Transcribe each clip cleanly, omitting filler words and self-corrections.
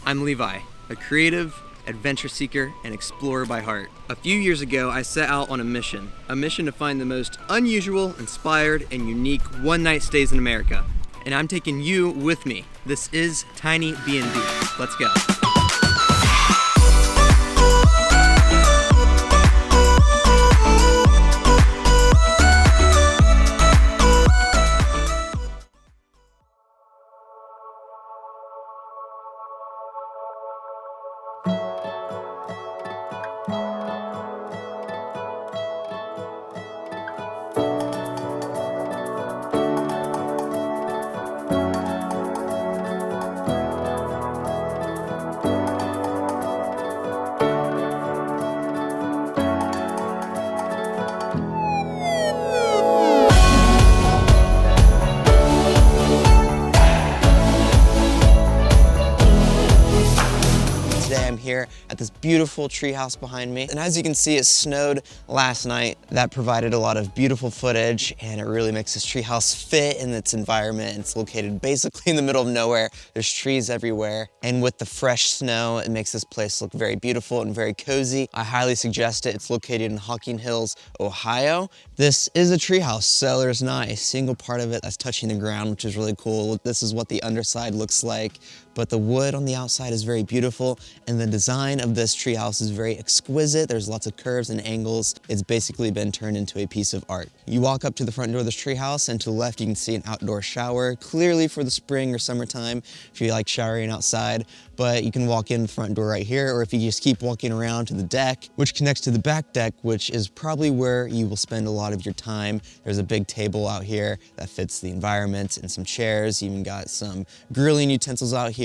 I'm Levi, a creative, adventure seeker, and explorer by heart. A few years ago, I set out on a mission to find the most unusual, inspired, and unique one-night stays in America. And I'm taking you with me. This is Tiny BNB. Let's go. Today I'm here at this beautiful treehouse behind me. And as you can see, it snowed last night. That provided a lot of beautiful footage, and it really makes this treehouse fit in its environment. It's located basically in the middle of nowhere. There's trees everywhere. And with the fresh snow, it makes this place look very beautiful and very cozy. I highly suggest it. It's located in Hocking Hills, Ohio. This is a treehouse, so there's not a single part of it that's touching the ground, which is really cool. This is what the underside looks like. But the wood on the outside is very beautiful, and the design of this treehouse is very exquisite. There's lots of curves and angles. It's basically been turned into a piece of art. You walk up to the front door of this treehouse, and to the left you can see an outdoor shower, clearly for the spring or summertime if you like showering outside. But you can walk in the front door right here, or if you just keep walking around to the deck, which connects to the back deck, which is probably where you will spend a lot of your time. There's a big table out here that fits the environment and some chairs. You even got some grilling utensils out here.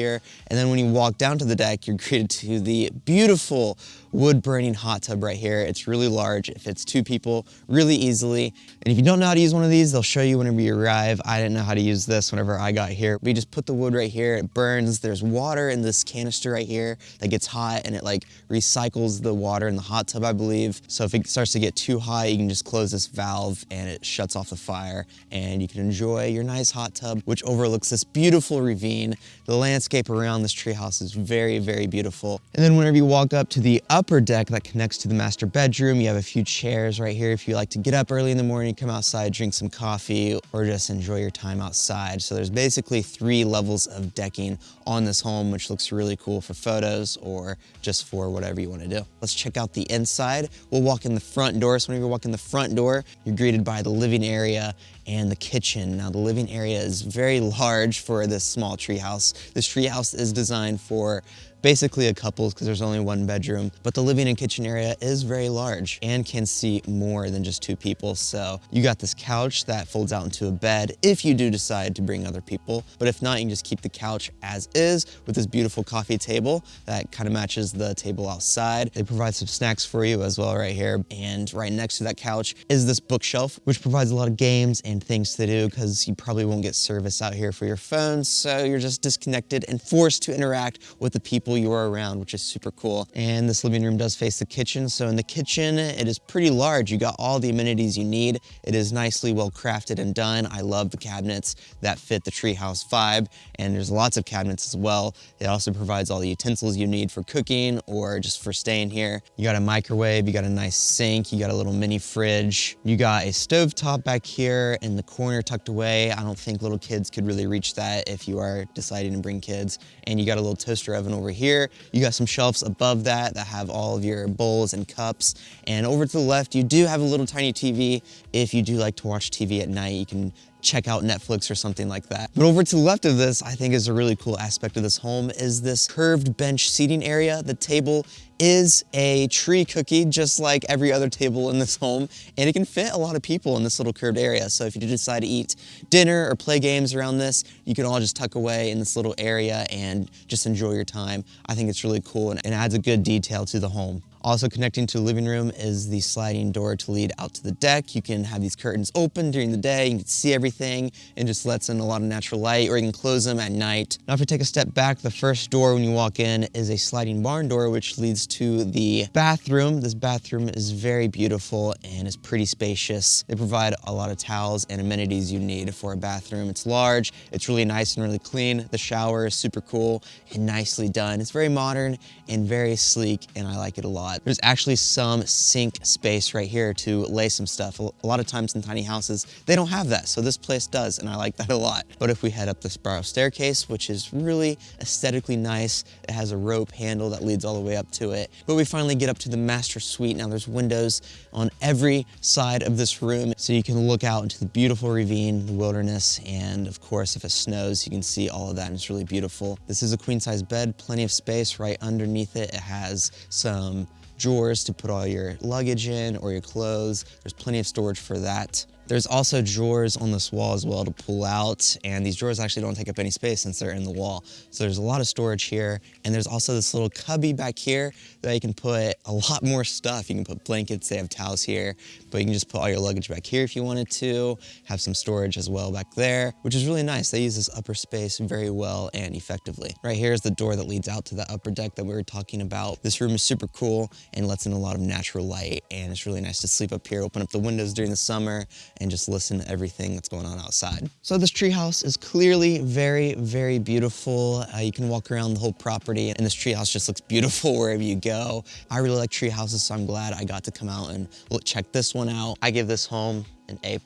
And then when you walk down to the deck, you're greeted to the beautiful wood-burning hot tub right here. It's really large. It fits 2 people really easily. And if you don't know how to use one of these, they'll show you whenever you arrive. I didn't know how to use this whenever I got here. We just put the wood right here. It burns. There's water in this canister right here that gets hot, and it like recycles the water in the hot tub, I believe. So if it starts to get too hot, you can just close this valve and it shuts off the fire, and you can enjoy your nice hot tub, which overlooks this beautiful ravine. The landscape around this treehouse is very, very beautiful. And then whenever you walk up to the upper deck that connects to the master bedroom, you have a few chairs right here if you like to get up early in the morning, come outside, drink some coffee, or just enjoy your time outside. So there's basically 3 levels of decking on this home, which looks really cool for photos or just for whatever you want to do. Let's check out the inside. We'll walk in the front door. So whenever you walk in the front door, you're greeted by the living area and the kitchen. Now the living area is very large for this small treehouse. This treehouse is designed for basically a couple because there's only 1 bedroom, but the living and kitchen area is very large and can seat more than just 2 people. So you got this couch that folds out into a bed if you do decide to bring other people, but if not, you can just keep the couch as is with this beautiful coffee table that kind of matches the table outside. They provide some snacks for you as well right here, and right next to that couch is this bookshelf, which provides a lot of games and things to do because you probably won't get service out here for your phones, so you're just disconnected and forced to interact with the people you are around, which is super cool. And this living room does face the kitchen. So in the kitchen, it is pretty large. You got all the amenities you need. It is nicely well crafted and done. I love the cabinets that fit the treehouse vibe, and there's lots of cabinets as well. It also provides all the utensils you need for cooking or just for staying here. You got a microwave, you got a nice sink, you got a little mini fridge, you got a stovetop back here in the corner tucked away. I don't think little kids could really reach that if you are deciding to bring kids. And you got a little toaster oven over here. You got some shelves above that have all of your bowls and cups. And over to the left, you do have a little tiny TV. If you do like to watch TV at night, you can check out Netflix or something like that. But over to the left of this, I think is a really cool aspect of this home, is this curved bench seating area. The table is a tree cookie, just like every other table in this home, and it can fit a lot of people in this little curved area. So if you do decide to eat dinner or play games around this, you can all just tuck away in this little area and just enjoy your time. I think it's really cool and adds a good detail to the home. Also connecting to the living room is the sliding door to lead out to the deck. You can have these curtains open during the day, you can see everything, and just lets in a lot of natural light, or you can close them at night. Now if we take a step back, the first door when you walk in is a sliding barn door, which leads to the bathroom. This bathroom is very beautiful and is pretty spacious. They provide a lot of towels and amenities you need for a bathroom. It's large, it's really nice and really clean. The shower is super cool and nicely done. It's very modern and very sleek, and I like it a lot. There's actually some sink space right here to lay some stuff. A lot of times in tiny houses, they don't have that, so this place does, and I like that a lot. But if we head up the Sparrow Staircase, which is really aesthetically nice, it has a rope handle that leads all the way up to it. But we finally get up to the master suite. Now there's windows on every side of this room, so you can look out into the beautiful ravine, the wilderness, and of course, if it snows, you can see all of that, and it's really beautiful. This is a queen-size bed, plenty of space right underneath it. It has some drawers to put all your luggage in or your clothes. There's plenty of storage for that. There's also drawers on this wall as well to pull out, and these drawers actually don't take up any space since they're in the wall. So there's a lot of storage here, and there's also this little cubby back here that you can put a lot more stuff. You can put blankets, they have towels here, but you can just put all your luggage back here if you wanted to, have some storage as well back there, which is really nice. They use this upper space very well and effectively. Right here is the door that leads out to the upper deck that we were talking about. This room is super cool and lets in a lot of natural light, and it's really nice to sleep up here, open up the windows during the summer, and just listen to everything that's going on outside. So this treehouse is clearly very, very beautiful. You can walk around the whole property, and this treehouse just looks beautiful wherever you go. I really like tree houses, so I'm glad I got to come out and check this one out. I give this home an A+,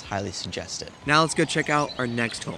highly suggest it. Now let's go check out our next home.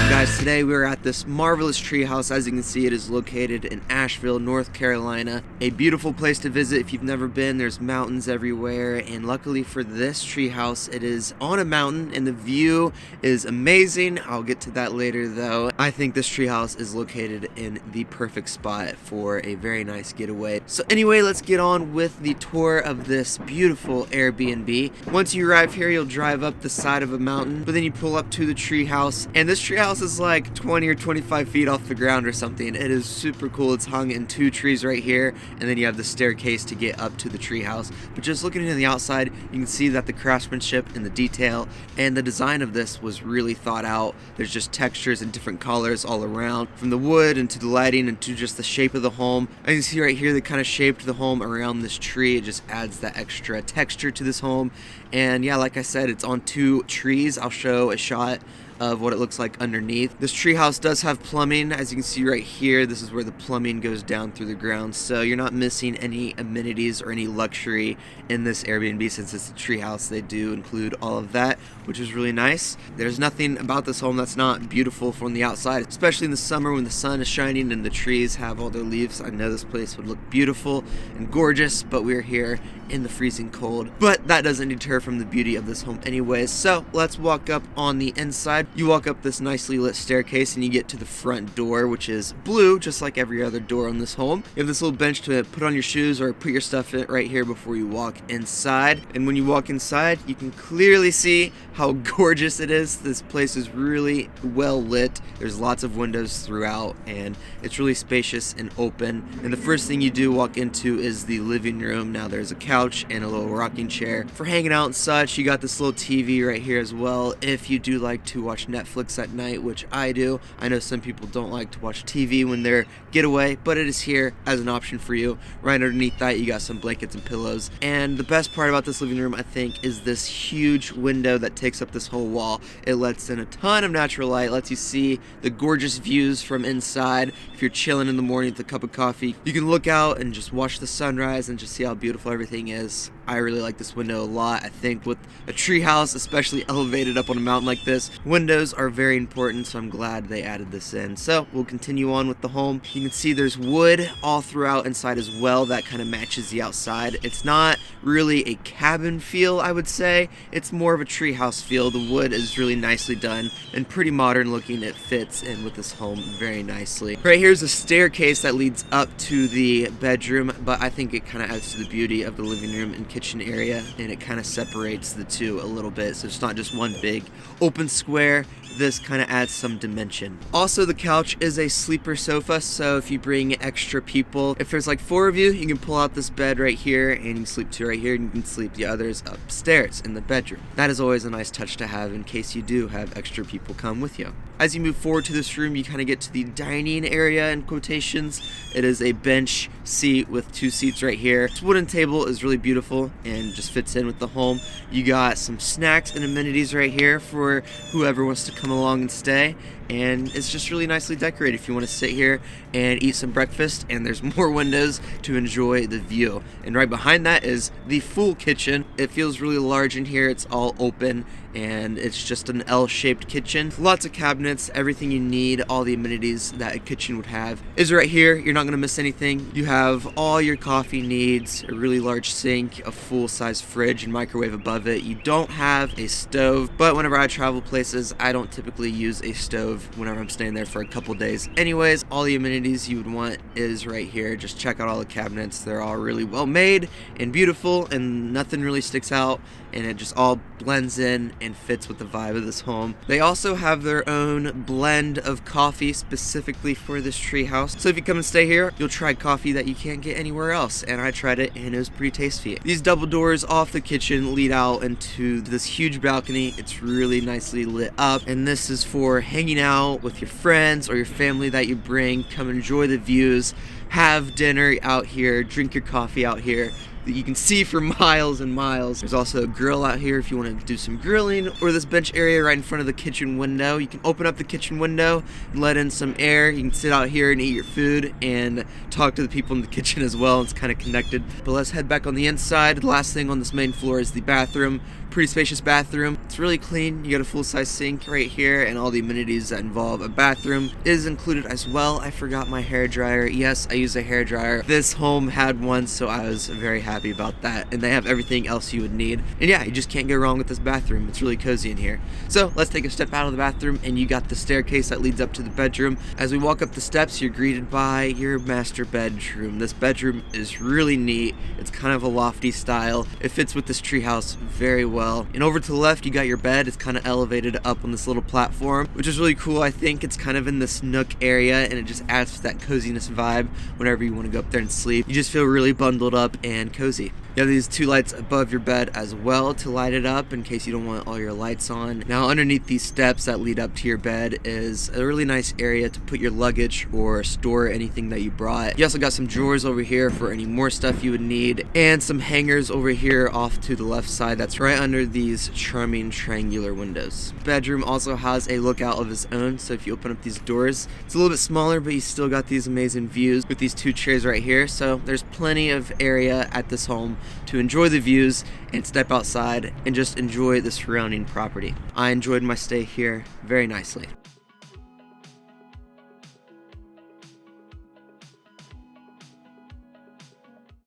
Guys, today we are at this marvelous treehouse. As you can see, it is located in Asheville, North Carolina. A beautiful place to visit if you've never been. There's mountains everywhere, and luckily for this treehouse, it is on a mountain and the view is amazing. I'll get to that later though. I think this treehouse is located in the perfect spot for a very nice getaway. So anyway, let's get on with the tour of this beautiful Airbnb. Once you arrive here, you'll drive up the side of a mountain, but then you pull up to the treehouse, and this treehouse is like 20 or 25 feet off the ground or something. It is super cool. It's hung in 2 trees right here, and then you have the staircase to get up to the treehouse. But just looking into the outside, you can see that the craftsmanship and the detail and the design of this was really thought out. There's just textures and different colors all around, from the wood and to the lighting and to just the shape of the home. And you can see right here, they kind of shaped the home around this tree. It just adds that extra texture to this home. And yeah, like I said, it's on 2 trees. I'll show a shot of what it looks like underneath. This treehouse does have plumbing. As you can see right here, this is where the plumbing goes down through the ground, so you're not missing any amenities or any luxury in this Airbnb. Since it's a treehouse, they do include all of that, which is really nice. There's nothing about this home that's not beautiful from the outside, especially in the summer when the sun is shining and the trees have all their leaves. I know this place would look beautiful and gorgeous, but we're here in the freezing cold. But that doesn't deter from the beauty of this home anyways. So let's walk up on the inside. You walk up this nicely lit staircase and you get to the front door, which is blue, just like every other door on this home. You have this little bench to put on your shoes or put your stuff in right here before you walk inside. And when you walk inside, you can clearly see how gorgeous it is. This place is really well lit. There's lots of windows throughout, and it's really spacious and open. And the first thing you do walk into is the living room. Now there's a couch and a little rocking chair for hanging out and such. You got this little TV right here as well if you do like to watch Netflix at night, which I do. I know some people don't like to watch TV when they're getaway, but it is here as an option for you. Right underneath that, you got some blankets and pillows. And the best part about this living room, I think, is this huge window that takes up this whole wall. It lets in a ton of natural light, lets you see the gorgeous views from inside. If you're chilling in the morning with a cup of coffee, you can look out and just watch the sunrise and just see how beautiful everything is. I really like this window a lot. I think with a tree house, especially elevated up on a mountain like this, windows windows are very important, so I'm glad they added this in. So we'll continue on with the home. You can see there's wood all throughout inside as well that kind of matches the outside. It's not really a cabin feel, I would say. It's more of a treehouse feel. The wood is really nicely done and pretty modern looking. It fits in with this home very nicely. Right here's a staircase that leads up to the bedroom, but I think it kind of adds to the beauty of the living room and kitchen area, and it kind of separates the two a little bit, so it's not just one big open square. This kind of adds some dimension. Also, the couch is a sleeper sofa, so if you bring extra people, if there's like 4 of you, you can pull out this bed right here and you can sleep 2 right here, and you can sleep the others upstairs in the bedroom. That is always a nice touch to have in case you do have extra people come with you. As you move forward to this room, you kind of get to the dining area in quotations. It is a bench seat with 2 seats right here. This wooden table is really beautiful and just fits in with the home. You got some snacks and amenities right here for whoever wants to come along and stay, and it's just really nicely decorated if you want to sit here and eat some breakfast, and there's more windows to enjoy the view. And right behind that is the full kitchen. It feels really large in here. It's all open and it's just an L-shaped kitchen. Lots of cabinets, everything you need, all the amenities that a kitchen would have is right here. You're not gonna miss anything. You have all your coffee needs, a really large sink, a full-size fridge and microwave above it. You don't have a stove, but whenever I travel places, I don't typically use a stove whenever I'm staying there for a couple days. Anyways, all the amenities you would want is right here. Just check out all the cabinets. They're all really well made and beautiful, and nothing really sticks out, and it just all blends in and fits with the vibe of this home. They also have their own blend of coffee specifically for this treehouse. So if you come and stay here, you'll try coffee that you can't get anywhere else, and I tried it and it was pretty tasty. These double doors off the kitchen lead out into this huge balcony. It's really nicely lit up, and this is for hanging out with your friends or your family that you bring. Come enjoy the views, have dinner out here, drink your coffee out here that you can see for miles and miles. There's also a grill out here if you want to do some grilling, or this bench area right in front of the kitchen window. You can open up the kitchen window and let in some air. You can sit out here and eat your food and talk to the people in the kitchen as well. It's kind of connected. But let's head back on the inside. The last thing on this main floor is the bathroom. Pretty spacious bathroom. It's really clean. You got a full-size sink right here, and all the amenities that involve a bathroom is included as well. I forgot my hair dryer. Yes, I use a hair dryer. This home had one, so I was very happy about that. And they have everything else you would need. And yeah, you just can't go wrong with this bathroom. It's really cozy in here. So let's take a step out of the bathroom, and you got the staircase that leads up to the bedroom. As we walk up the steps, you're greeted by your master bedroom. This bedroom is really neat. It's kind of a lofty style. It fits with this treehouse very well. And over to the left, you got your bed. It's kind of elevated up on this little platform, which is really cool. I think it's kind of in this nook area, and it just adds to that coziness vibe whenever you want to go up there and sleep. You just feel really bundled up and cozy. You have these 2 lights above your bed as well to light it up in case you don't want all your lights on. Now, underneath these steps that lead up to your bed is a really nice area to put your luggage or store anything that you brought. You also got some drawers over here for any more stuff you would need, and some hangers over here off to the left side. That's right under these charming triangular windows. Bedroom also has a lookout of its own, so if you open up these doors, it's a little bit smaller, but you still got these amazing views with these 2 chairs right here. So there's plenty of area at this home to enjoy the views and step outside and just enjoy the surrounding property. I enjoyed my stay here very nicely.